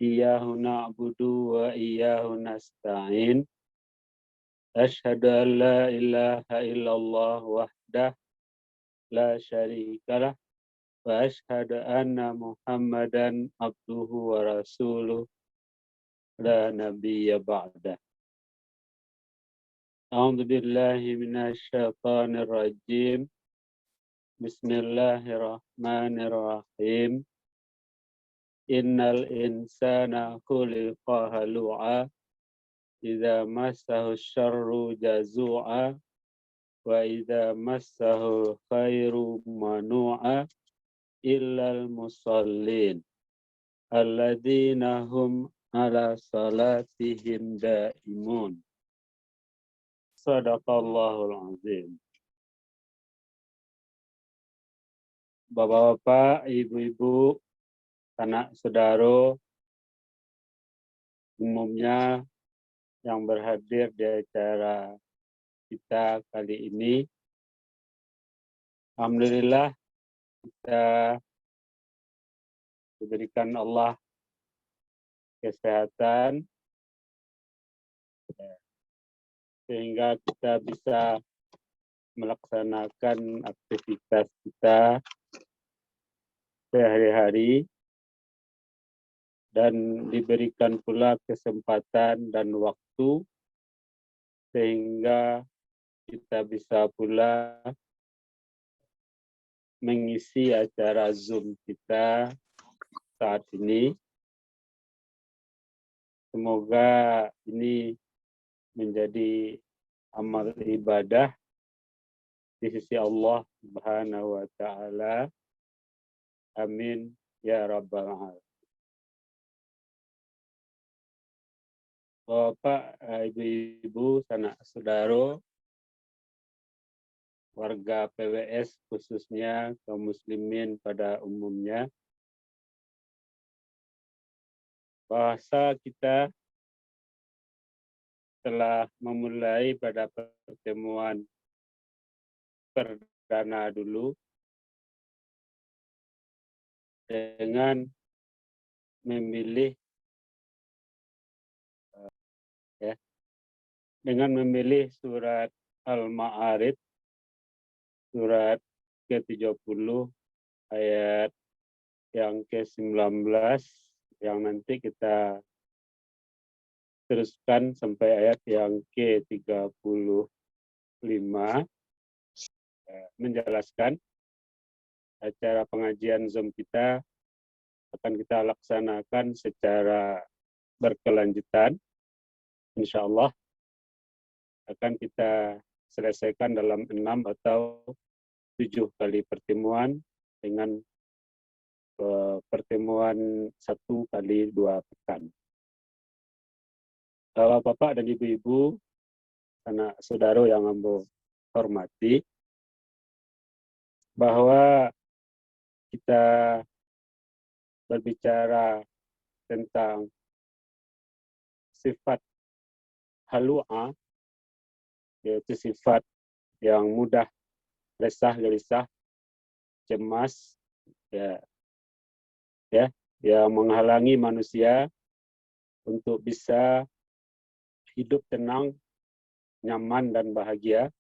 Iyyahu na'budu wa iyyahu nasta'in. Asyhadu an la ilaha illallah wahdah la syarikalah wa asyhadu anna Muhammadan abduhu wa rasuluh la nabiyya ba'dah. A'udzu billahi minasy syaithanir rajim. Bismillahirrahmanirrahim. Innal insana khuliqa halu'a idza massahu syarru jazu'a wa idza massahu khairu manu'a illal musallin alladzina hum ala salatihim daimun. Shadaqallahul azim. Bapak-bapak, ibu-ibu, anak saudara umumnya yang berhadir di acara kita kali ini. Alhamdulillah kita diberikan Allah kesehatan sehingga kita bisa melaksanakan aktivitas kita sehari-hari dan diberikan pula kesempatan dan waktu sehingga kita bisa pula mengisi acara Zoom kita saat ini. Semoga ini menjadi amal ibadah di sisi Allah Subhanahu wa taala. Amin ya rabbal alamin. Bapak, ibu-ibu, sanak saudara, warga PWS khususnya kaum muslimin pada umumnya, bahasa kita telah memulai pada pertemuan perdana dulu dengan memilih surat Al-Ma'arij, surat ke-30 ayat yang ke-19 yang nanti kita teruskan sampai ayat yang ke-35 menjelaskan acara pengajian Zoom kita akan kita laksanakan secara berkelanjutan. Insyaallah akan kita selesaikan dalam 6 atau 7 kali pertemuan dengan pertemuan 1 kali 2 pekan. Bapak dan ibu-ibu, anak saudara yang ambo hormati, bahwa kita berbicara tentang sifat halu'a, yaitu sifat yang mudah resah, gelisah, cemas, yang menghalangi manusia untuk bisa hidup tenang, nyaman dan bahagia.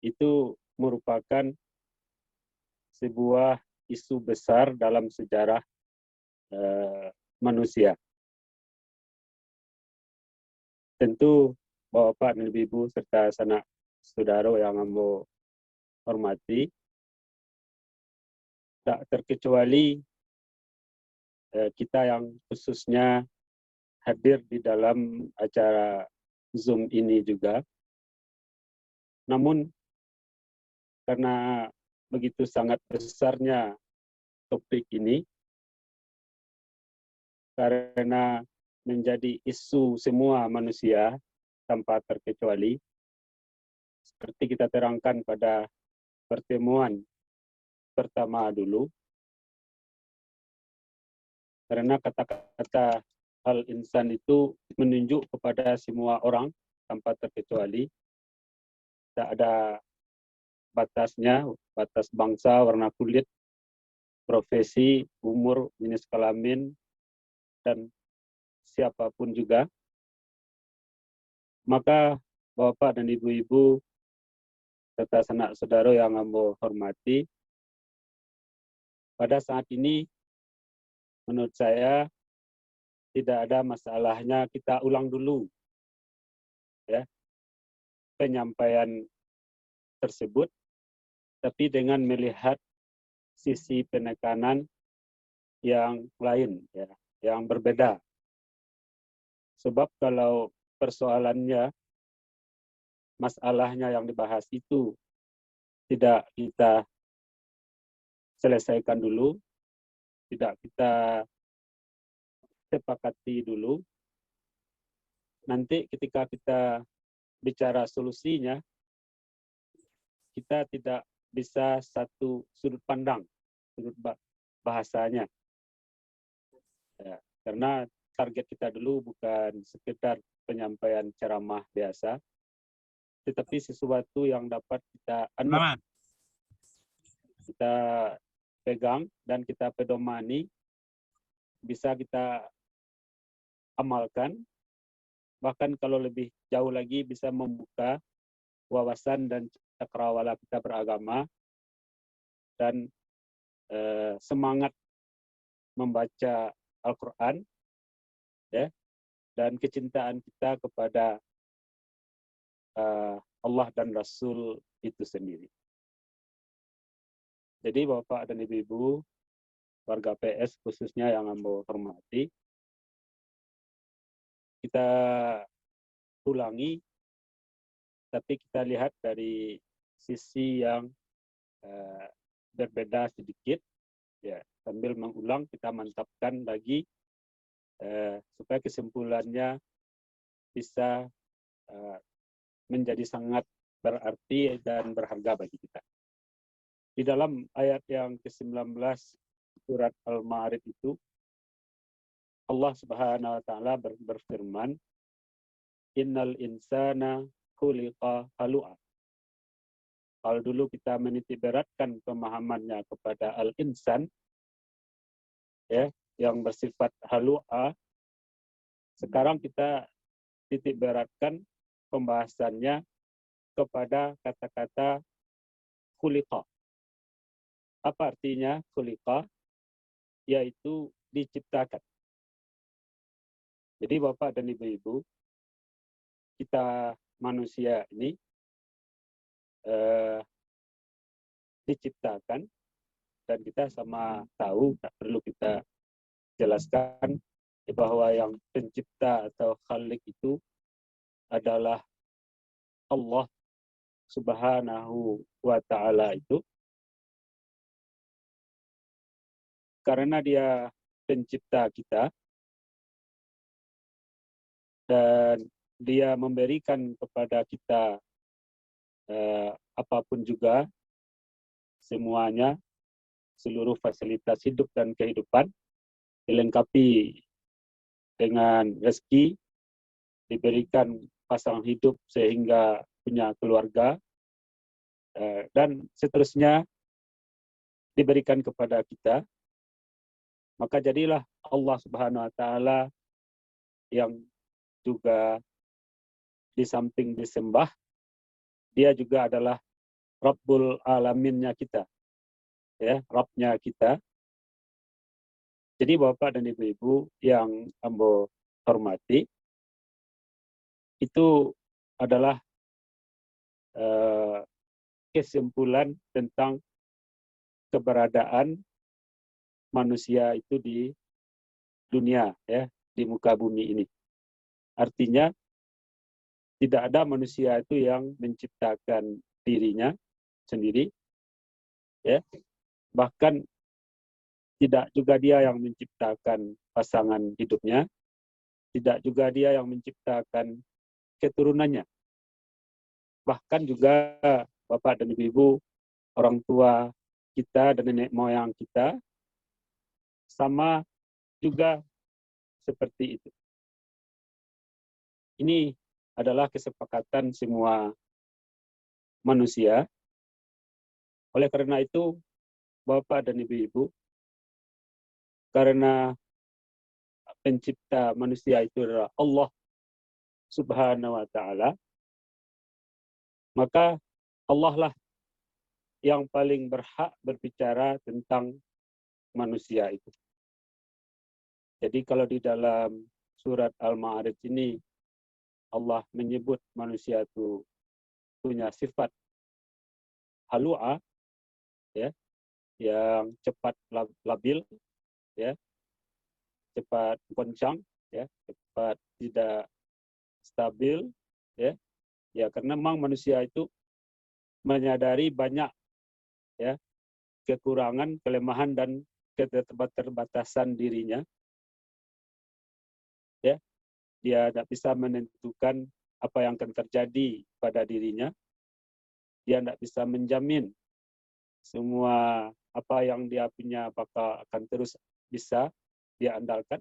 Itu merupakan sebuah isu besar dalam sejarah manusia. Tentu Bapak dan Ibu serta sanak saudara yang ambo hormati, tak terkecuali kita yang khususnya hadir di dalam acara Zoom ini juga. Namun karena begitu sangat besarnya topik ini, karena menjadi isu semua manusia tanpa terkecuali, seperti kita terangkan pada pertemuan pertama dulu, karena kata-kata hal insan itu menunjuk kepada semua orang tanpa terkecuali, tak ada batasnya, batas bangsa, warna kulit, profesi, umur, jenis kelamin, dan siapapun juga. Maka Bapak dan Ibu-ibu serta sanak saudara yang ambo hormati, pada saat ini menurut saya tidak ada masalahnya kita ulang dulu ya penyampaian tersebut, tapi dengan melihat sisi penekanan yang lain ya, yang berbeda. Sebab kalau persoalannya, masalahnya yang dibahas itu tidak kita selesaikan dulu, tidak kita sepakati dulu, nanti ketika kita bicara solusinya, kita tidak bisa satu sudut pandang, sudut bahasanya. Ya, karena target kita dulu bukan sekedar penyampaian ceramah biasa, tetapi sesuatu yang dapat kita anut, kita pegang dan kita pedomani, bisa kita amalkan, bahkan kalau lebih jauh lagi bisa membuka wawasan dan cakrawala kita beragama dan semangat membaca Al-Quran ya, dan kecintaan kita kepada Allah dan Rasul itu sendiri. Jadi Bapak dan Ibu-ibu, warga PS khususnya yang ambo hormati, kita ulangi, tapi kita lihat dari sisi yang berbeda sedikit, ya sambil mengulang kita mantapkan lagi supaya kesimpulannya bisa menjadi sangat berarti dan berharga bagi kita. Di dalam ayat yang ke-19 surat Al-Ma'arij itu, Allah Subhanahu wa taala berfirman, "Innal insana khuliqa halu'a." Kalau dulu kita menitik beratkan pemahamannya kepada al-insan ya, yang bersifat halu'a, sekarang kita titik beratkan pembahasannya kepada kata-kata khuliqa. Apa artinya khuliqa? Yaitu diciptakan. Jadi Bapak dan Ibu-ibu, kita manusia ini diciptakan, dan kita sama tahu, tak perlu kita jelaskan bahwa yang pencipta atau khalik itu adalah Allah Subhanahu wa ta'ala itu. Karena dia pencipta kita dan dia memberikan kepada kita apapun juga, semuanya, seluruh fasilitas hidup dan kehidupan, dilengkapi dengan rezeki, diberikan pasangan hidup sehingga punya keluarga, dan seterusnya diberikan kepada kita. Maka jadilah Allah Subhanahu wa ta'ala yang juga di samping disembah, dia juga adalah Rabbul Alaminnya kita, ya, Rabbnya kita. Jadi Bapak dan Ibu-ibu yang ambo hormati, itu adalah kesimpulan tentang keberadaan manusia itu di dunia, ya, di muka bumi ini. Artinya tidak ada manusia itu yang menciptakan dirinya sendiri, ya. Bahkan tidak juga dia yang menciptakan pasangan hidupnya, tidak juga dia yang menciptakan keturunannya. Bahkan juga Bapak dan Ibu, orang tua kita dan nenek moyang kita sama juga seperti itu. Ini adalah kesepakatan semua manusia. Oleh karena itu, Bapak dan Ibu-ibu, karena pencipta manusia itu adalah Allah Subhanahu wa Ta'ala, maka Allah lah yang paling berhak berbicara tentang manusia itu. Jadi kalau di dalam surat Al-Ma'arij ini Allah menyebut manusia itu punya sifat halu'a, ya, yang cepat labil, ya, cepat goncang, ya, cepat tidak stabil, ya, ya karena memang manusia itu menyadari banyak, ya, kekurangan, kelemahan dan keterbatasan dirinya, ya, dia tidak bisa menentukan apa yang akan terjadi pada dirinya, dia tidak bisa menjamin semua apa yang dia punya apakah akan terus bisa dia andalkan.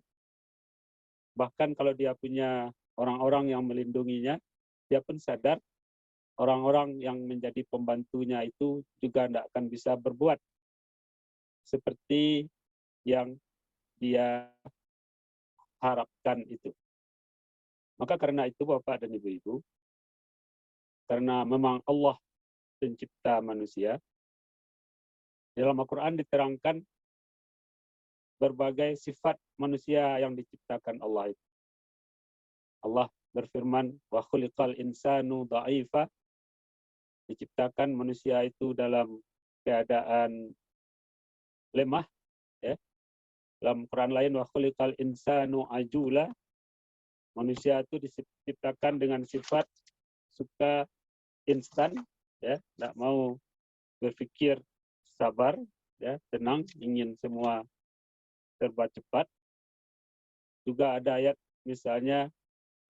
Bahkan kalau dia punya orang-orang yang melindunginya, dia pun sadar orang-orang yang menjadi pembantunya itu juga tidak akan bisa berbuat seperti yang dia harapkan itu. Maka karena itu Bapak dan Ibu-Ibu, karena memang Allah pencipta manusia, dalam Al-Quran diterangkan berbagai sifat manusia yang diciptakan Allah itu. Allah berfirman, wa khuliqal insanu dha'ifa, diciptakan manusia itu dalam keadaan lemah, ya. Dalam Quran lain, wa khuliqal insanu ajula, manusia itu diciptakan dengan sifat suka instan, ya, tidak mau berpikir sabar, ya, tenang, ingin semua serba cepat. Juga ada ayat misalnya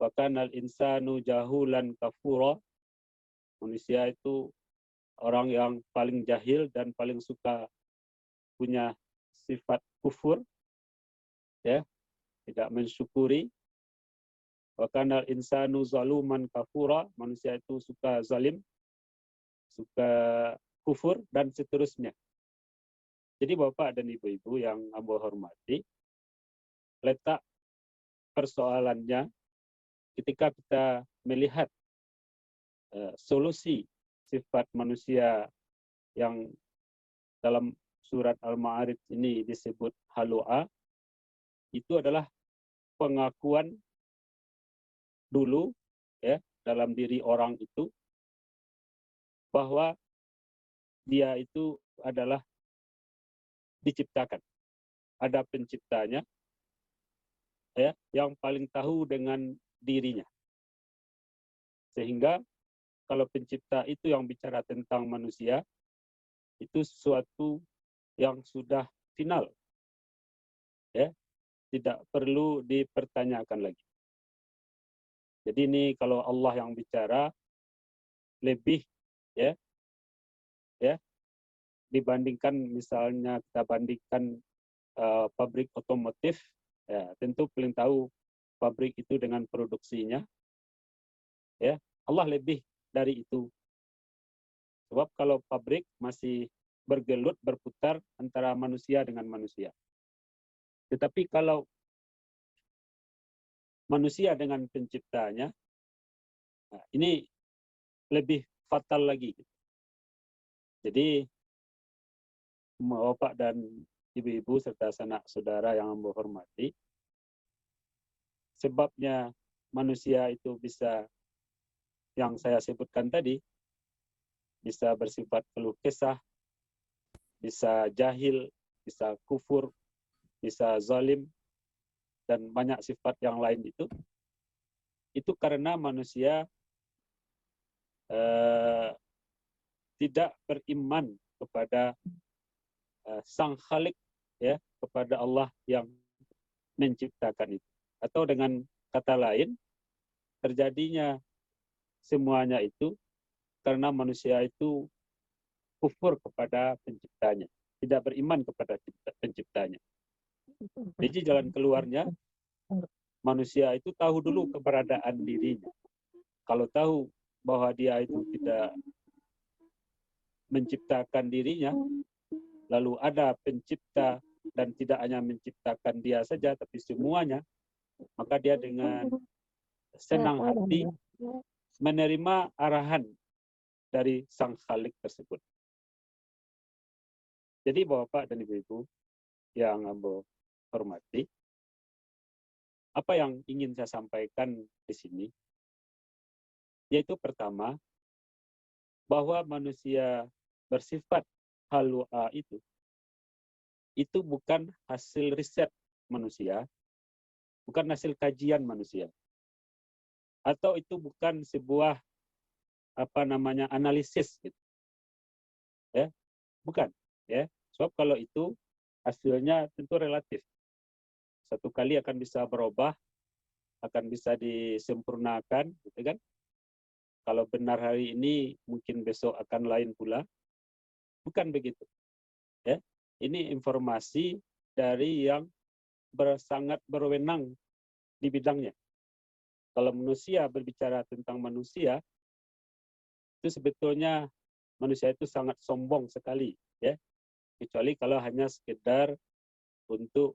wa kanal insanu jahulan kafura, manusia itu orang yang paling jahil dan paling suka punya sifat kufur, ya, tidak mensyukuri. Wa kanal insanu zaluman kafura, manusia itu suka zalim, suka kufur, dan seterusnya. Jadi Bapak dan Ibu-Ibu yang Amba hormati, letak persoalannya ketika kita melihat solusi sifat manusia yang dalam surat Al-Ma'arij ini disebut halu'a, itu adalah pengakuan dulu, ya, dalam diri orang itu bahwa dia itu adalah diciptakan. Ada penciptanya, ya, yang paling tahu dengan dirinya. Sehingga kalau pencipta itu yang bicara tentang manusia, itu sesuatu yang sudah final, ya, tidak perlu dipertanyakan lagi. Jadi ini kalau Allah yang bicara lebih, ya, ya, dibandingkan misalnya kita bandingkan pabrik otomotif, ya, tentu paling tahu pabrik itu dengan produksinya, ya. Allah lebih dari itu. Sebab kalau pabrik masih bergelut, berputar antara manusia dengan manusia. Tetapi kalau manusia dengan penciptanya, nah, ini lebih fatal lagi. Jadi, Bapak dan Ibu-Ibu serta sanak saudara yang Amba hormati, sebabnya manusia itu bisa, yang saya sebutkan tadi, bisa bersifat keluh kesah, bisa jahil, bisa kufur, bisa zalim, dan banyak sifat yang lain itu karena manusia tidak beriman kepada Sang Khalik, ya, kepada Allah yang menciptakan itu. Atau dengan kata lain, terjadinya semuanya itu karena manusia itu kufur kepada penciptanya, tidak beriman kepada penciptanya. Jadi jalan keluarnya, manusia itu tahu dulu keberadaan dirinya. Kalau tahu bahwa dia itu tidak menciptakan dirinya, lalu ada pencipta dan tidak hanya menciptakan dia saja, tapi semuanya, maka dia dengan senang hati menerima arahan dari Sang Khalik tersebut. Jadi Bapak dan Ibu-ibu yang Ambo hormati, apa yang ingin saya sampaikan di sini, yaitu pertama, bahwa manusia bersifat halua itu bukan hasil riset manusia, bukan hasil kajian manusia, atau itu bukan sebuah analisis, gitu. Ya, bukan. Ya, sebab kalau itu hasilnya tentu relatif. Satu kali akan bisa berubah, akan bisa disempurnakan, gitu kan? Kalau benar hari ini, mungkin besok akan lain pula. Bukan begitu. Ya, ini informasi dari yang sangat berwenang di bidangnya. Kalau manusia berbicara tentang manusia, itu sebetulnya manusia itu sangat sombong sekali, ya. Kecuali kalau hanya sekedar untuk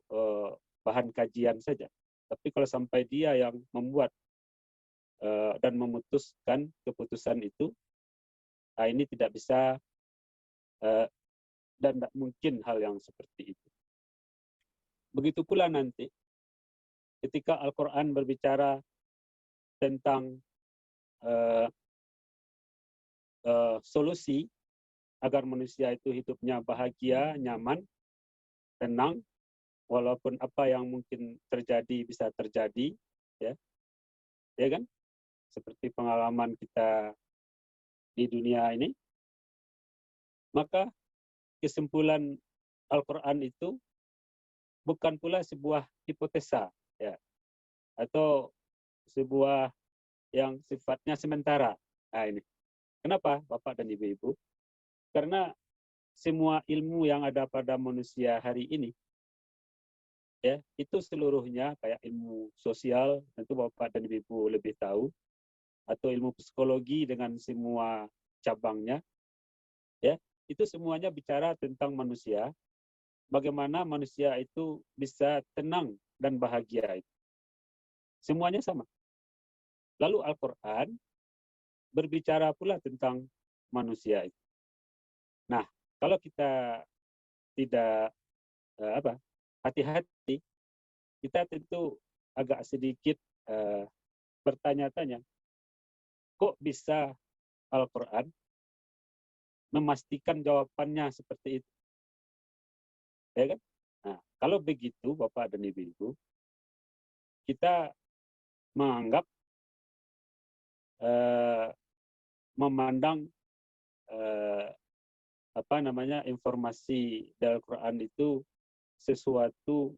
bahan kajian saja. Tapi kalau sampai dia yang membuat dan memutuskan keputusan itu, nah ini tidak bisa dan tidak mungkin hal yang seperti itu. Begitu pula nanti ketika Al-Quran berbicara tentang solusi agar manusia itu hidupnya bahagia, nyaman, tenang, walaupun apa yang mungkin terjadi bisa terjadi, ya kan? Seperti pengalaman kita di dunia ini, maka kesimpulan Al-Quran itu bukan pula sebuah hipotesa, ya, atau sebuah yang sifatnya sementara. Nah ini, kenapa Bapak dan Ibu-ibu? Karena semua ilmu yang ada pada manusia hari ini, ya, itu seluruhnya kayak ilmu sosial, tentu Bapak dan Ibu lebih tahu, atau ilmu psikologi dengan semua cabangnya, ya, itu semuanya bicara tentang manusia, bagaimana manusia itu bisa tenang dan bahagia. Semuanya sama. Lalu Al-Quran berbicara pula tentang manusia itu. Nah, kalau kita tidak hati-hati, kita tentu agak sedikit bertanya-tanya, kok bisa Al-Quran memastikan jawabannya seperti itu? Ya kan? Nah, kalau begitu, Bapak dan Ibu, kita menganggap memandang informasi dari Al-Quran itu sesuatu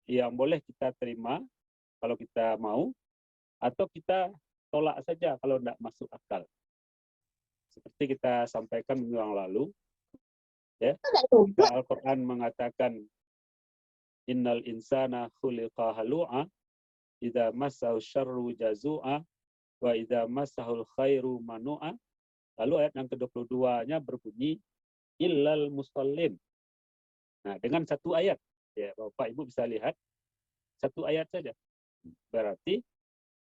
yang boleh kita terima kalau kita mau, atau kita tolak saja kalau tidak masuk akal. Seperti kita sampaikan minggu yang lalu, ya, ketika Al-Quran mengatakan innal insana khuliqa halu'a idza massahu syarru jazu'a wa idza massahul khairu manu'a. Lalu ayat yang ke-22-nya berbunyi illal musallin. Nah, dengan satu ayat, ya Bapak Ibu bisa lihat, satu ayat saja. Berarti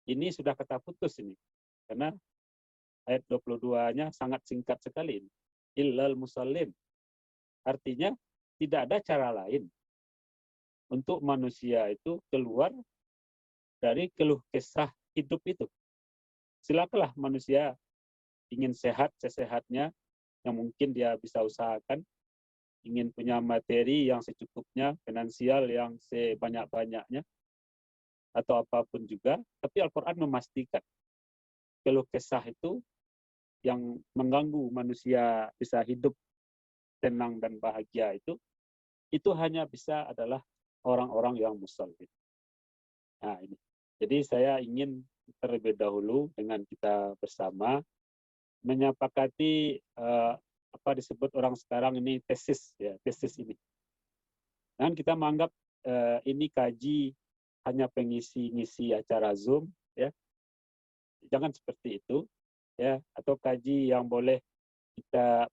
ini sudah kata putus ini. Karena ayat 22-nya sangat singkat sekali. Illal musallin. Artinya tidak ada cara lain untuk manusia itu keluar dari keluh kesah hidup itu. Silakanlah manusia ingin sehat sesehatnya, yang mungkin dia bisa usahakan, ingin punya materi yang secukupnya, finansial yang sebanyak-banyaknya, atau apapun juga, tapi Al-Quran memastikan keluh kesah itu yang mengganggu manusia bisa hidup tenang dan bahagia itu hanya bisa adalah orang-orang yang muslim. Nah ini. Jadi saya ingin terlebih dahulu dengan kita bersama menyepakati apa disebut orang sekarang ini tesis, ya, tesis ini. Dan kita menganggap ini kaji hanya pengisi-ngisi acara Zoom, ya. Jangan seperti itu, ya, atau kaji yang boleh kita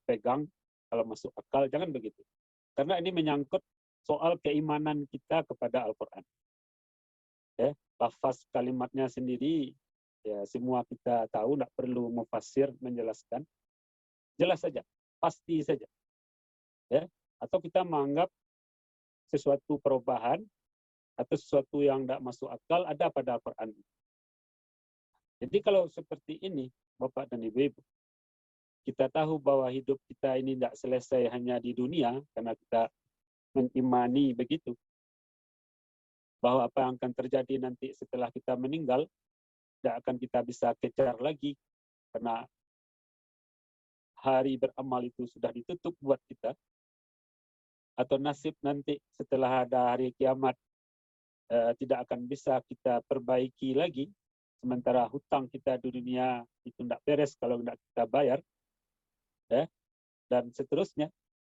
pegang kalau masuk akal, jangan begitu. Karena ini menyangkut soal keimanan kita kepada Al-Quran. Ya, lafaz kalimatnya sendiri ya semua kita tahu, tidak perlu mufasir menjelaskan. Jelas saja, pasti saja. Ya, atau kita menganggap sesuatu perubahan atau sesuatu yang tidak masuk akal ada pada Al-Quran. Jadi kalau seperti ini, Bapak dan Ibu-ibu, kita tahu bahwa hidup kita ini tidak selesai hanya di dunia, karena kita mengimani begitu, bahwa apa yang akan terjadi nanti setelah kita meninggal, tidak akan kita bisa kejar lagi, karena hari beramal itu sudah ditutup buat kita, atau nasib nanti setelah ada hari kiamat tidak akan bisa kita perbaiki lagi, sementara hutang kita di dunia itu tidak beres kalau tidak kita bayar, ya, dan seterusnya,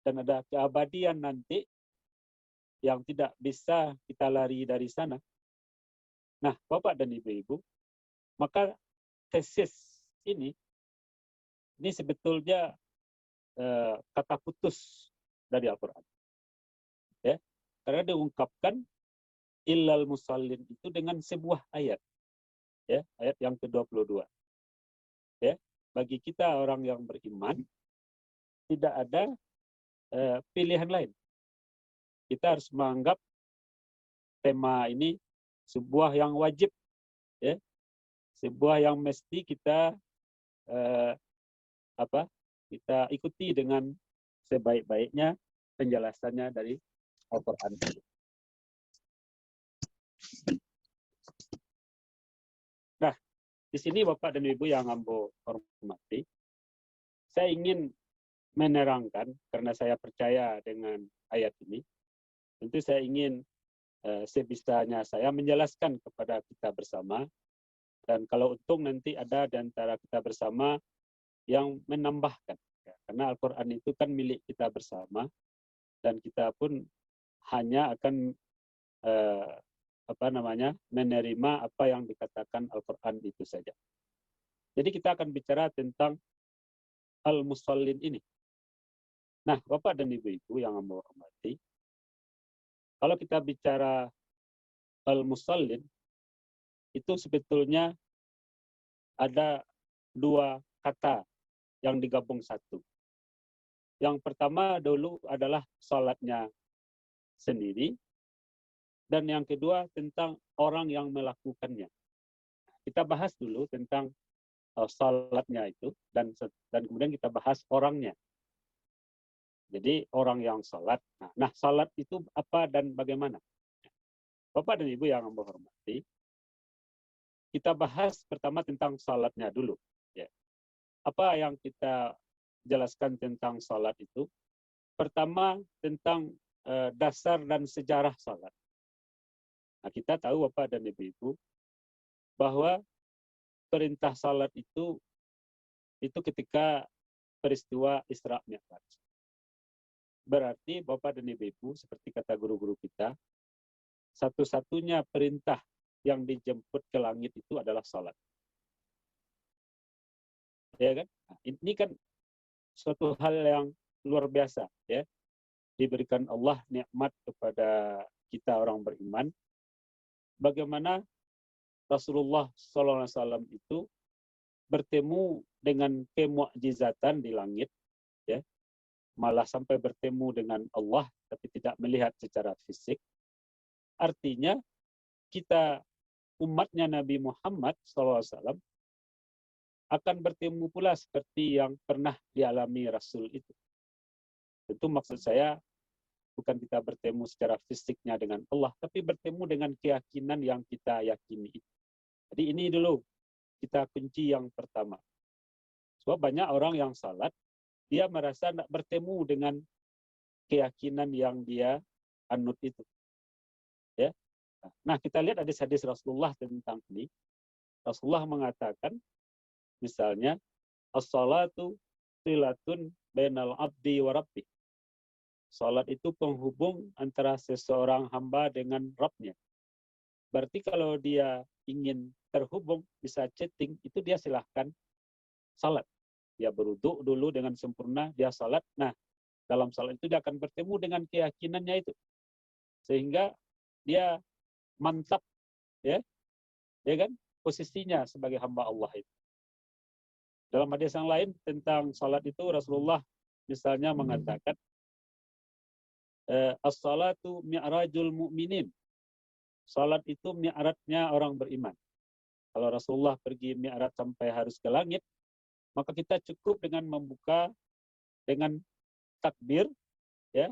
dan ada keabadian nanti yang tidak bisa kita lari dari sana. Nah, Bapak dan Ibu-ibu, maka tesis ini sebetulnya kata putus dari Al-Quran. Ya, karena diungkapkan illal musallin itu dengan sebuah ayat. Ya, ayat yang ke-22. Ya, bagi kita orang yang beriman tidak ada pilihan lain. Kita harus menganggap tema ini sebuah yang wajib, ya, sebuah yang mesti kita kita ikuti dengan sebaik-baiknya penjelasannya dari Al-Quran. Nah, di sini Bapak dan Ibu yang ambo hormati, saya ingin menerangkan, karena saya percaya dengan ayat ini, tentu saya ingin sebisanya saya menjelaskan kepada kita bersama, dan kalau untung nanti ada di antara kita bersama yang menambahkan. Ya, karena Al-Quran itu kan milik kita bersama, dan kita pun hanya akan menerima apa yang dikatakan Al-Quran itu saja. Jadi kita akan bicara tentang al-musallin ini. Nah, Bapak dan Ibu-ibu yang saya hormati, kalau kita bicara al-musallin, itu sebetulnya ada dua kata yang digabung satu. Yang pertama dulu adalah salatnya sendiri, dan yang kedua tentang orang yang melakukannya. Kita bahas dulu tentang salatnya itu, dan kemudian kita bahas orangnya. Jadi orang yang salat. Nah, salat itu apa dan bagaimana? Bapak dan Ibu yang saya hormati, kita bahas pertama tentang salatnya dulu. Ya. Apa yang kita jelaskan tentang salat itu? Pertama tentang dasar dan sejarah salat. Nah, kita tahu Bapak dan Ibu bahwa perintah salat itu ketika peristiwa Isra Mi'raj. Berarti Bapak dan Ibu, seperti kata guru-guru kita, satu-satunya perintah yang dijemput ke langit itu adalah salat. Ya kan? Nah, ini kan suatu hal yang luar biasa, ya. Diberikan Allah nikmat kepada kita orang beriman. Bagaimana Rasulullah SAW itu bertemu dengan kemukjizatan di langit, ya, malah sampai bertemu dengan Allah tapi tidak melihat secara fisik. Artinya kita umatnya Nabi Muhammad SAW akan bertemu pula seperti yang pernah dialami Rasul itu. Tentu maksud saya bukan kita bertemu secara fisiknya dengan Allah, tapi bertemu dengan keyakinan yang kita yakini. Jadi ini dulu kita kunci yang pertama. Sebab banyak orang yang salat, dia merasa tidak bertemu dengan keyakinan yang dia anut itu. Ya. Nah, kita lihat ada hadis Rasulullah tentang ini. Rasulullah mengatakan, misalnya, as-salatu silatun bainal abdi wa rabbih. Salat itu penghubung antara seseorang hamba dengan Rabb-nya. Berarti kalau dia ingin terhubung, bisa chatting, itu dia silahkan salat. Dia berwudu dulu dengan sempurna, dia salat. Nah, dalam salat itu dia akan bertemu dengan keyakinannya itu. Sehingga dia mantap ya, ya kan, posisinya sebagai hamba Allah itu. Dalam hadis yang lain tentang salat itu Rasulullah misalnya mengatakan as-salatu mi'rajul mu'minin. Salat itu mi'rajnya orang beriman. Kalau Rasulullah pergi mi'raj sampai harus ke langit, maka kita cukup dengan membuka dengan takbir, ya,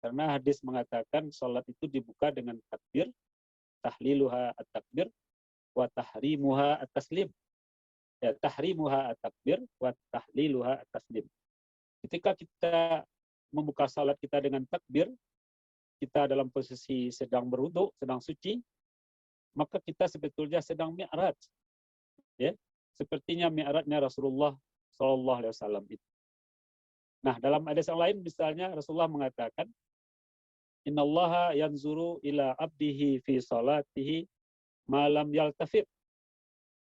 karena hadis mengatakan salat itu dibuka dengan takbir, tahliluha at-takbir, wa tahrimuha at-taslim. Ya, tahrimuha at-takbir, wa tahliluha at-taslim. Ketika kita membuka salat kita dengan takbir, kita dalam posisi sedang berwudu, sedang suci, maka kita sebetulnya sedang mi'raj. Ya, sepertinya mi'rajnya Rasulullah SAW itu. Nah, dalam hadis yang lain misalnya Rasulullah mengatakan, innallaha yanzuru ila abdihi fi salatihi ma lam yaltafit.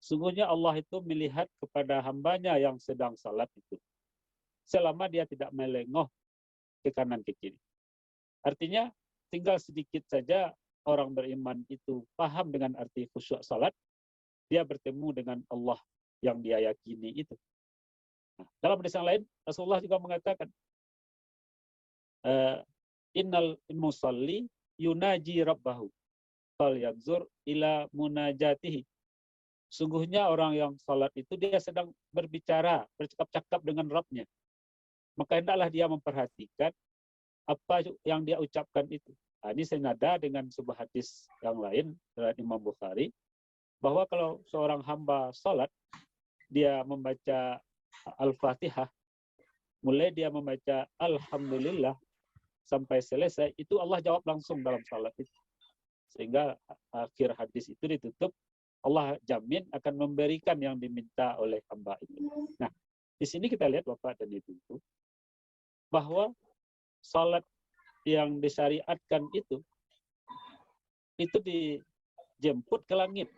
Sungguhnya Allah itu melihat kepada hambanya yang sedang salat itu, selama dia tidak melengah ke kanan ke kiri. Artinya tinggal sedikit saja orang beriman itu paham dengan arti khusyuk salat, dia bertemu dengan Allah yang dia yakini itu. Nah, dalam hadis yang lain Rasulullah juga mengatakan, innal musalli yunaji rabbahu falyanzur ila munajatihi. Sungguhnya orang yang salat itu dia sedang berbicara, bercakap-cakap dengan Rabb-nya. Maka hendaklah dia memperhatikan apa yang dia ucapkan itu. Nah, ini senada dengan sebuah hadis yang lain dari Imam Bukhari, bahwa kalau seorang hamba salat, dia membaca Al-Fatihah, mulai dia membaca Alhamdulillah sampai selesai, itu Allah jawab langsung dalam salat itu. Sehingga akhir hadis itu ditutup, Allah jamin akan memberikan yang diminta oleh hamba itu. Nah, di sini kita lihat Bapak dan Ibu, bahwa salat yang disyariatkan itu dijemput ke langit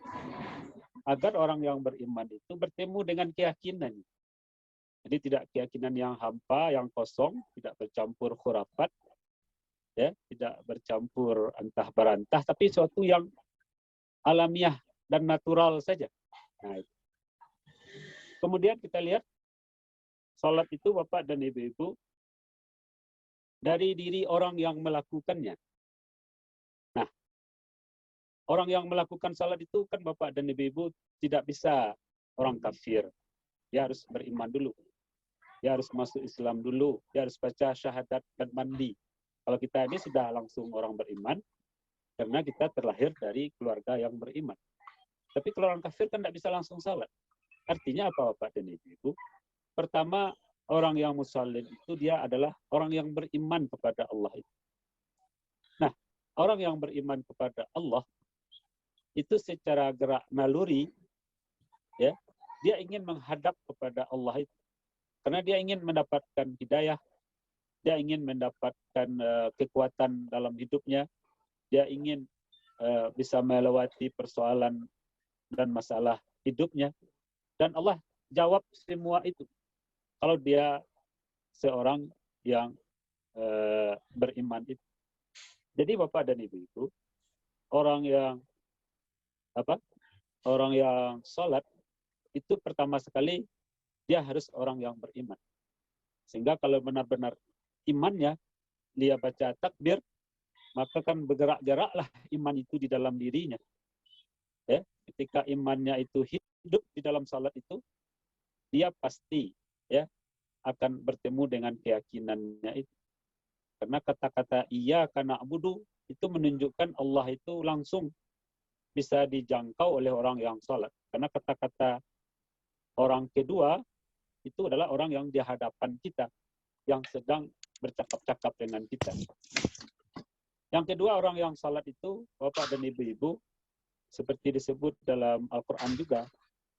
agar orang yang beriman itu bertemu dengan keyakinan. Jadi tidak keyakinan yang hampa, yang kosong, tidak bercampur khurafat, ya, tidak bercampur antah berantah, tapi suatu yang alamiah dan natural saja. Nah, itu. Kemudian kita lihat salat itu Bapak dan Ibu-ibu dari diri orang yang melakukannya. Nah, orang yang melakukan salat itu kan Bapak dan Ibu-ibu tidak bisa orang kafir. Dia harus beriman dulu. Dia harus masuk Islam dulu. Dia harus baca syahadat dan mandi. Kalau kita ini sudah langsung orang beriman, karena kita terlahir dari keluarga yang beriman. Tapi kalau orang kafir kan tidak bisa langsung salat. Artinya apa Bapak dan Ibu? Pertama, orang yang musallin itu dia adalah orang yang beriman kepada Allah. Nah, orang yang beriman kepada Allah itu secara gerak naluri, ya, dia ingin menghadap kepada Allah itu. Karena dia ingin mendapatkan hidayah, dia ingin mendapatkan kekuatan dalam hidupnya, dia ingin bisa melewati persoalan dan masalah hidupnya. Dan Allah jawab semua itu kalau dia seorang yang beriman itu. Jadi Bapak dan Ibu itu orang yang salat itu pertama sekali dia harus orang yang beriman. Sehingga kalau benar-benar imannya, dia baca takbir, maka kan bergerak-geraklah iman itu di dalam dirinya. Ya, ketika imannya itu hidup di dalam salat itu, dia pasti ya akan bertemu dengan keyakinannya itu. Karena kata-kata iya karena abudu itu menunjukkan Allah itu langsung bisa dijangkau oleh orang yang salat. Karena kata-kata orang kedua itu adalah orang yang di hadapan kita, yang sedang bercakap-cakap dengan kita. Yang kedua, orang yang salat itu, Bapak dan Ibu-ibu, seperti disebut dalam Al-Quran juga,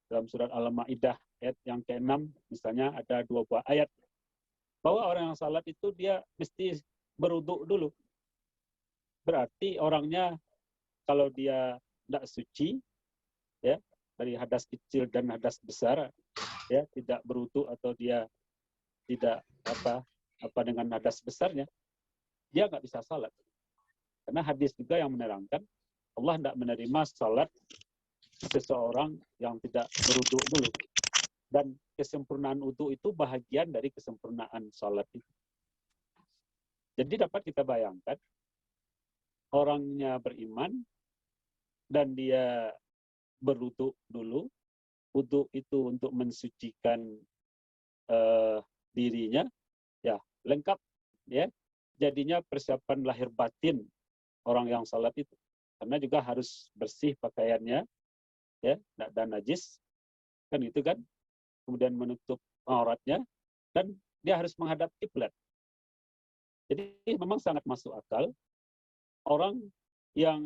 dalam surat Al-Ma'idah ayat yang ke-6, misalnya ada 2 buah ayat, bahwa orang yang salat itu dia mesti berwudu dulu. Berarti orangnya kalau dia tidak suci, ya, dari hadas kecil dan hadas besar, ya, tidak berwudu atau dia tidak apa dengan hadas besarnya, dia nggak bisa salat. Karena hadis juga yang menerangkan Allah tidak menerima salat seseorang yang tidak berwudu dulu. Dan kesempurnaan wudu itu bahagian dari kesempurnaan salat itu. Jadi dapat kita bayangkan, orangnya beriman dan dia berwudu dulu. Wudu itu untuk mensucikan dirinya, ya lengkap, ya. Jadinya persiapan lahir batin orang yang salat itu. Karena juga harus bersih pakaiannya, ya, dan najis, kan gitu kan. Kemudian menutup auratnya, dan dia harus menghadap kiblat. Jadi memang sangat masuk akal orang yang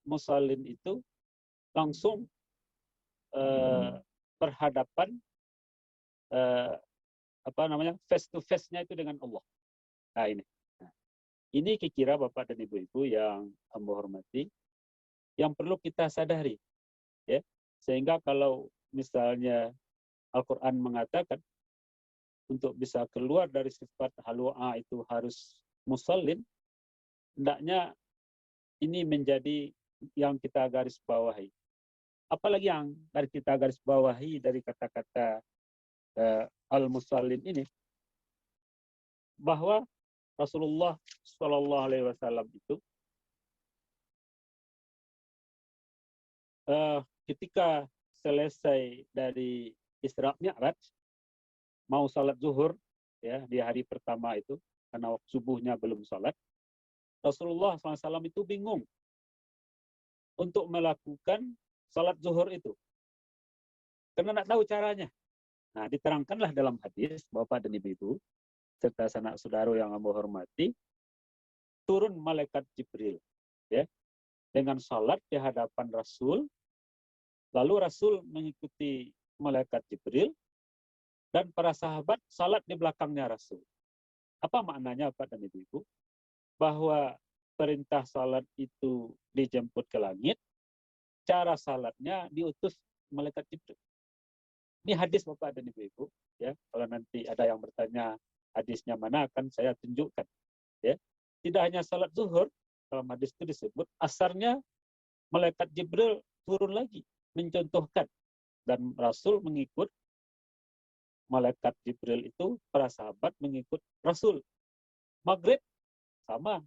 musallin itu langsung berhadapan face to face-nya itu dengan Allah. Nah ini. Ini kira-kira Bapak dan Ibu-ibu yang Amba hormati, yang perlu kita sadari, ya. Sehingga kalau misalnya Al-Quran mengatakan untuk bisa keluar dari sifat halwa itu harus musallin, hendaknya ini menjadi yang kita garis bawahi. Apalagi yang kita garis bawahi dari kata-kata al-musallin ini, bahwa Rasulullah Shallallahu Alaihi Wasallam itu ketika selesai dari Isra Mi'raj, mau salat zuhur, ya, di hari pertama itu, karena subuhnya belum salat, Rasulullah SAW itu bingung untuk melakukan salat zuhur itu, karena tidak tahu caranya. Nah, diterangkanlah dalam hadis, Bapak dan Ibu, serta sanak saudara yang Amba hormati, turun malaikat Jibril, ya, dengan salat di hadapan Rasul, lalu Rasul mengikuti malaikat Jibril, dan para sahabat salat di belakangnya Rasul. Apa maknanya, Pak dan Ibu? Bahwa perintah salat itu dijemput ke langit, cara salatnya diutus malaikat Jibril. Ini hadis Bapak dan Ibu, ya. Kalau nanti ada yang bertanya hadisnya mana, akan saya tunjukkan, ya. Tidak hanya salat zuhur, dalam hadis itu disebut asarnya malaikat Jibril turun lagi mencontohkan, dan Rasul mengikut malaikat Jibril itu, para sahabat mengikut Rasul. Maghrib sama,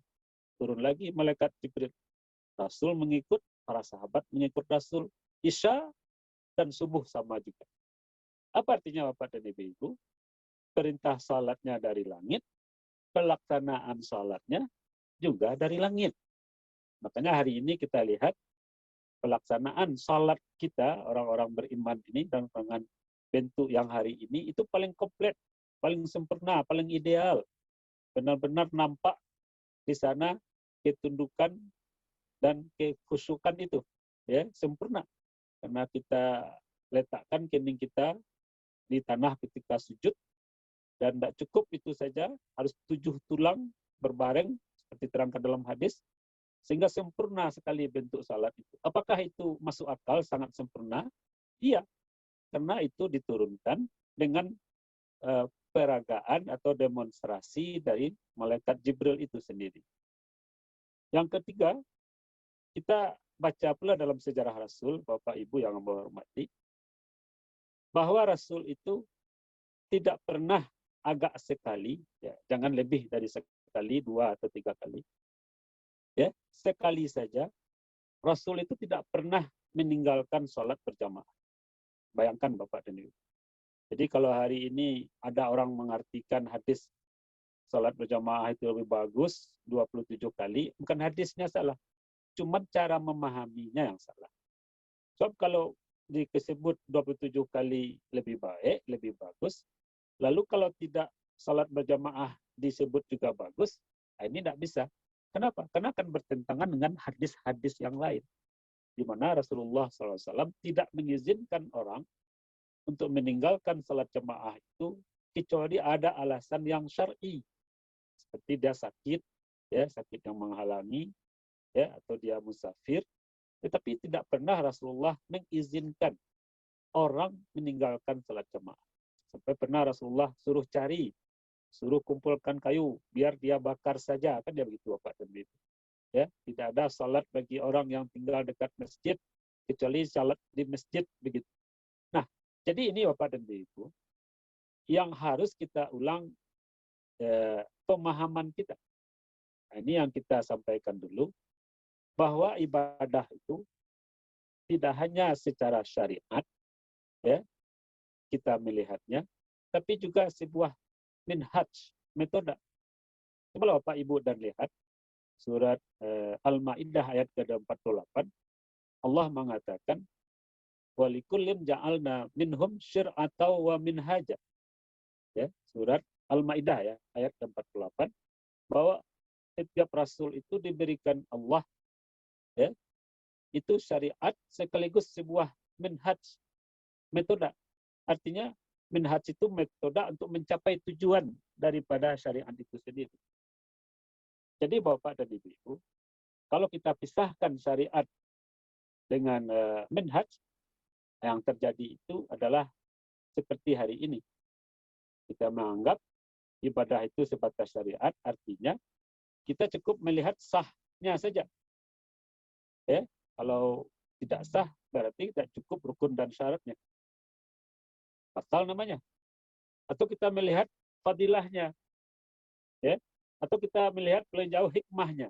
turun lagi malaikat Jibril, Rasul mengikut, para sahabat mengikut Rasul. Isya dan subuh sama juga. Apa artinya Bapak dan Ibu? Perintah salatnya dari langit, pelaksanaan salatnya juga dari langit. Makanya hari ini kita lihat pelaksanaan salat kita, orang-orang beriman ini, dan dengan bentuk yang hari ini, itu paling komplit, paling sempurna, paling ideal. Benar-benar nampak di sana ketundukan dan kekhusyukan itu, ya, sempurna. Karena kita letakkan kening kita di tanah ketika sujud, dan tidak cukup itu saja, harus 7 tulang berbareng seperti terangkan dalam hadis, sehingga sempurna sekali bentuk salat itu. Apakah itu masuk akal, sangat sempurna? Iya, karena itu diturunkan dengan peragaan atau demonstrasi dari malaikat Jibril itu sendiri. Yang ketiga, kita baca pula dalam sejarah Rasul, Bapak Ibu yang Amba hormati, bahwa Rasul itu tidak pernah agak sekali, ya, jangan lebih dari sekali, 2 atau 3 kali, ya, sekali saja Rasul itu tidak pernah meninggalkan sholat berjamaah. Bayangkan Bapak dan Ibu. Jadi kalau hari ini ada orang mengartikan hadis sholat berjamaah itu lebih bagus 27 kali, bukan hadisnya salah, cuma cara memahaminya yang salah. Sebab kalau disebut 27 kali lebih baik, lebih bagus, lalu kalau tidak sholat berjamaah disebut juga bagus, nah ini tidak bisa. Kenapa? Karena akan bertentangan dengan hadis-hadis yang lain, di mana Rasulullah SAW tidak mengizinkan orang untuk meninggalkan salat jamaah itu kecuali ada alasan yang syar'i, seperti dia sakit, ya, sakit yang menghalangi, ya, atau dia musafir. Tetapi tidak pernah Rasulullah mengizinkan orang meninggalkan salat jamaah. Sampai pernah Rasulullah suruh cari, suruh kumpulkan kayu, biar dia bakar saja, kan dia begitu Bapak dan Ibu. Ya, tidak ada salat bagi orang yang tinggal dekat masjid kecuali salat di masjid begitu. Nah, jadi ini Bapak dan Ibu yang harus kita ulang pemahaman kita. Nah, ini yang kita sampaikan dulu bahwa ibadah itu tidak hanya secara syariat ya kita melihatnya, tapi juga sebuah minhaj, metode. Coba Bapak Ibu dan lihat surat Al-Maidah ayat ke-48, Allah mengatakan walikullin ja'alna minhum syir'atan wa minhaja. Ya, surat Al-Maidah ya ayat ke-48 bahwa setiap rasul itu diberikan Allah ya itu syariat sekaligus sebuah minhaj, metode. Artinya minhaj itu metode untuk mencapai tujuan daripada syariat itu sendiri. Jadi Bapak dan Ibu, kalau kita pisahkan syariat dengan minhaj, yang terjadi itu adalah seperti hari ini. Kita menganggap ibadah itu sebatas syariat, artinya kita cukup melihat sahnya saja. Ya, kalau tidak sah, berarti tidak cukup rukun dan syaratnya. Batal namanya. Atau kita melihat fadilahnya. Ya, atau kita melihat paling jauh hikmahnya.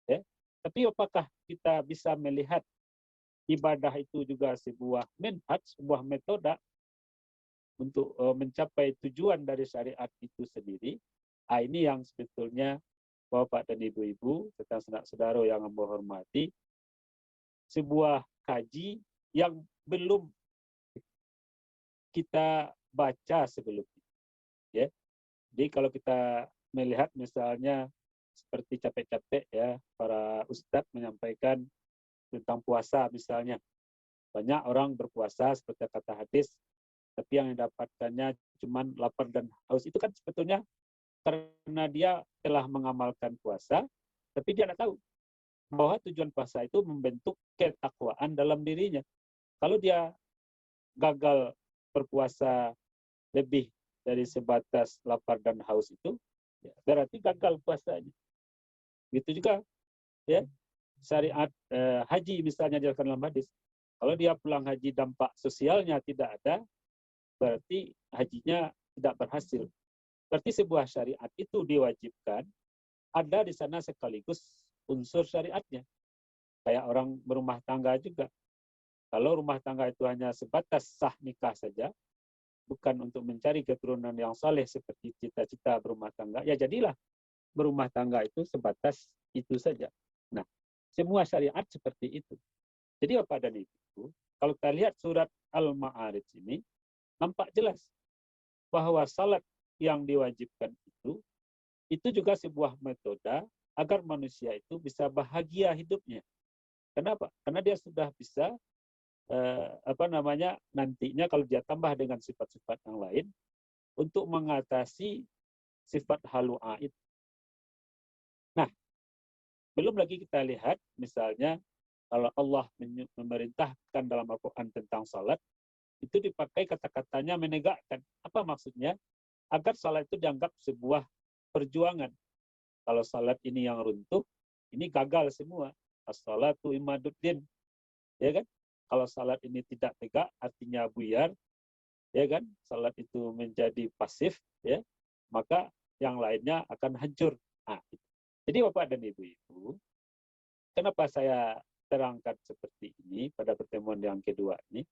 Ya. Tapi apakah kita bisa melihat ibadah itu juga sebuah minhaj, sebuah metode untuk mencapai tujuan dari syariat itu sendiri? Nah, ini yang sebetulnya Bapak dan Ibu-ibu, serta saudara yang saya hormati, sebuah kaji yang belum kita baca sebelumnya. Ya. Jadi kalau kita melihat misalnya seperti capek-capek ya para ustadz menyampaikan tentang puasa misalnya, banyak orang berpuasa seperti kata hadis, tapi yang didapatkannya cuma lapar dan haus. Itu kan sebetulnya karena dia telah mengamalkan puasa, tapi dia tidak tahu bahwa tujuan puasa itu membentuk ketakwaan dalam dirinya. Kalau dia gagal berpuasa lebih dari sebatas lapar dan haus itu, ya, berarti gagal puasanya. Gitu juga ya syariat haji misalnya dilakukan dalam hadis. Kalau dia pulang haji dampak sosialnya tidak ada, berarti hajinya tidak berhasil. Berarti sebuah syariat itu diwajibkan ada di sana sekaligus unsur syariatnya. Kayak orang berumah tangga juga. Kalau rumah tangga itu hanya sebatas sah nikah saja, bukan untuk mencari keturunan yang saleh seperti cita-cita berumah tangga, ya jadilah berumah tangga itu sebatas itu saja. Nah, semua syariat seperti itu. Jadi Bapak dan Ibu, kalau kita lihat surat Al-Ma'arij ini, nampak jelas bahwa salat yang diwajibkan itu juga sebuah metode agar manusia itu bisa bahagia hidupnya. Kenapa? Karena dia sudah bisa nantinya kalau dia tambah dengan sifat-sifat yang lain untuk mengatasi sifat halu'a itu. Nah, belum lagi kita lihat misalnya kalau Allah memerintahkan dalam Al-Quran tentang salat, itu dipakai kata-katanya menegakkan. Apa maksudnya? Agar salat itu dianggap sebuah perjuangan. Kalau salat ini yang runtuh, ini gagal semua. As-salatu imaduddin. Ya kan? Kalau salat ini tidak tegak, artinya buyar, ya kan? Salat itu menjadi pasif, ya, maka yang lainnya akan hancur. Nah, jadi Bapak dan Ibu-ibu, kenapa saya terangkan seperti ini pada pertemuan yang kedua ini?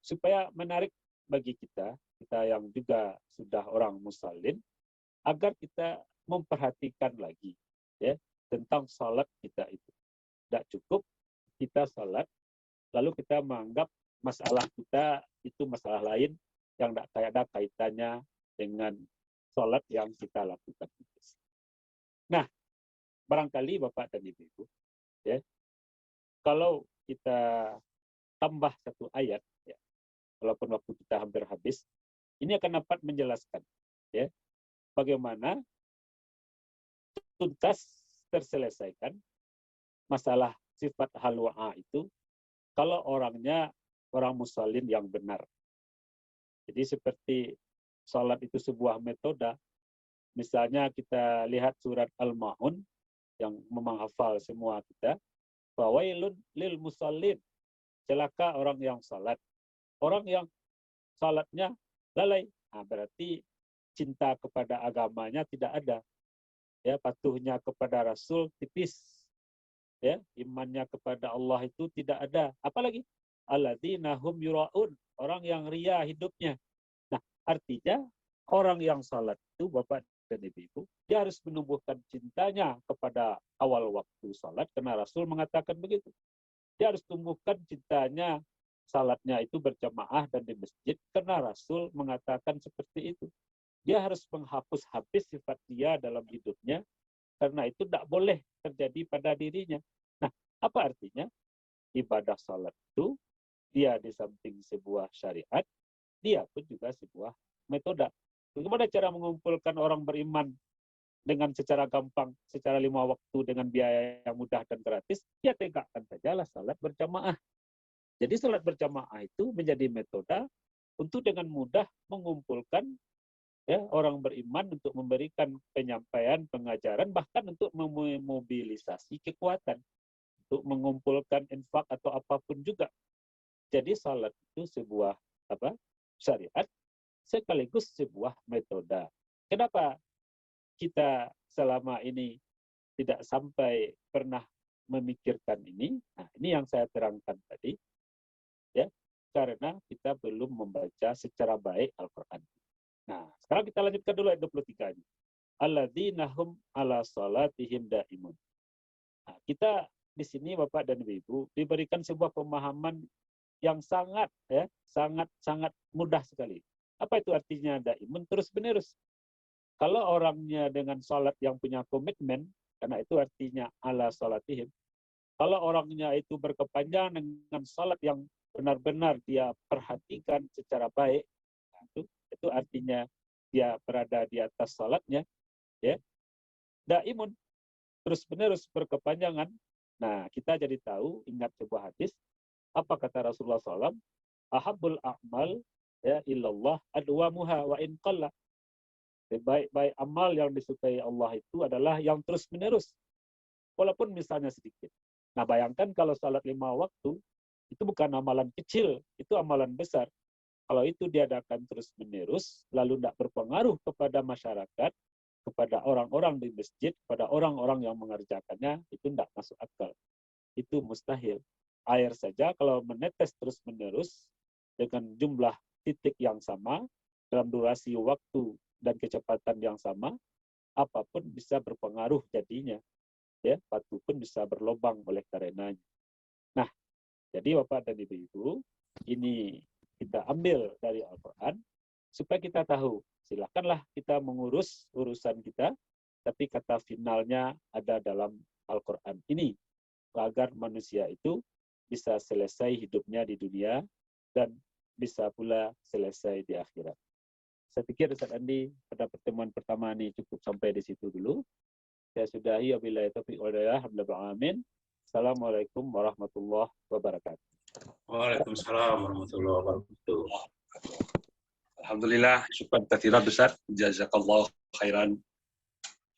Supaya menarik bagi kita yang juga sudah orang muslim, agar kita memperhatikan lagi, ya, tentang salat kita itu. Tidak cukup kita salat, lalu kita menganggap masalah kita itu masalah lain yang tidak ada kaitannya dengan sholat yang kita lakukan. Nah, barangkali Bapak dan Ibu, ya, kalau kita tambah satu ayat, ya, walaupun waktu kita hampir habis, ini akan dapat menjelaskan, ya, bagaimana tuntas terselesaikan masalah sifat halwa'a itu kalau orangnya orang muslim yang benar. Jadi seperti sholat itu sebuah metode. Misalnya kita lihat surat Al-Ma'un yang memang hafal semua kita. Fawailun lil musallin. Celaka orang yang salat. Orang yang salatnya lalai. Nah, berarti cinta kepada agamanya tidak ada. Ya, patuhnya kepada Rasul tipis. Ya, imannya kepada Allah itu tidak ada. Apalagi alladzina hum yuraun, orang yang ria hidupnya. Nah, artinya orang yang salat itu Bapak dan Ibu, dia harus menumbuhkan cintanya kepada awal waktu salat karena Rasul mengatakan begitu. Dia harus tumbuhkan cintanya salatnya itu berjamaah dan di masjid karena Rasul mengatakan seperti itu. Dia harus menghapus habis sifat dia dalam hidupnya karena itu tidak boleh terjadi pada dirinya. Nah, apa artinya? Ibadah salat itu, dia di samping sebuah syariat, dia pun juga sebuah metode. Bagaimana cara mengumpulkan orang beriman dengan secara gampang, secara 5 waktu dengan biaya yang mudah dan gratis? Dia tegakkan sajalah salat berjamaah. Jadi salat berjamaah itu menjadi metode untuk dengan mudah mengumpulkan ya, orang beriman untuk memberikan penyampaian, pengajaran, bahkan untuk memobilisasi kekuatan, untuk mengumpulkan infak atau apapun juga. Jadi salat itu sebuah syariat sekaligus sebuah metode. Kenapa kita selama ini tidak sampai pernah memikirkan ini? Nah, ini yang saya terangkan tadi, ya, karena kita belum membaca secara baik Al-Quran. Nah, sekarang kita lanjutkan dulu ayat 23-nya. Alladzina hum ala salatihim daimun. Nah, kita di sini Bapak dan Ibu diberikan sebuah pemahaman yang sangat mudah sekali. Apa itu artinya daimun? Terus-menerus. Kalau orangnya dengan salat yang punya komitmen, karena itu artinya ala salatihim. Kalau orangnya itu berkepanjangan dengan salat yang benar-benar dia perhatikan secara baik, itu artinya dia berada di atas salatnya, ya. Daimun, terus-menerus berkepanjangan. Nah, kita jadi tahu, ingat sebuah hadis, apa kata Rasulullah SAW? Ahabbul a'mal ya illallah adwamuha wa in qalla. Baik-baik amal yang disukai Allah itu adalah yang terus-menerus, walaupun misalnya sedikit. Nah, bayangkan kalau salat 5 waktu, itu bukan amalan kecil, itu amalan besar. Kalau itu diadakan terus-menerus, lalu tidak berpengaruh kepada masyarakat, kepada orang-orang di masjid, kepada orang-orang yang mengerjakannya, itu tidak masuk akal. Itu mustahil. Air saja kalau menetes terus-menerus dengan jumlah titik yang sama, dalam durasi waktu dan kecepatan yang sama, apapun bisa berpengaruh jadinya. Ya, batu pun bisa berlubang oleh karenanya. Nah, jadi Bapak dan Ibu, ini kita ambil dari Al-Quran, supaya kita tahu, silakanlah kita mengurus urusan kita, tapi kata finalnya ada dalam Al-Quran ini, agar manusia itu bisa selesai hidupnya di dunia, dan bisa pula selesai di akhirat. Saya pikir Ustaz Andi pada pertemuan pertama ini cukup sampai di situ dulu. Saya sudahi, wabillahi taufiq wal hidayah, amin. Assalamualaikum warahmatullahi wabarakatuh. Waalaikumsalam warahmatullahi wabarakatuh. Alhamdulillah, syukran katsiran Ustaz. Jazakallahu khairan.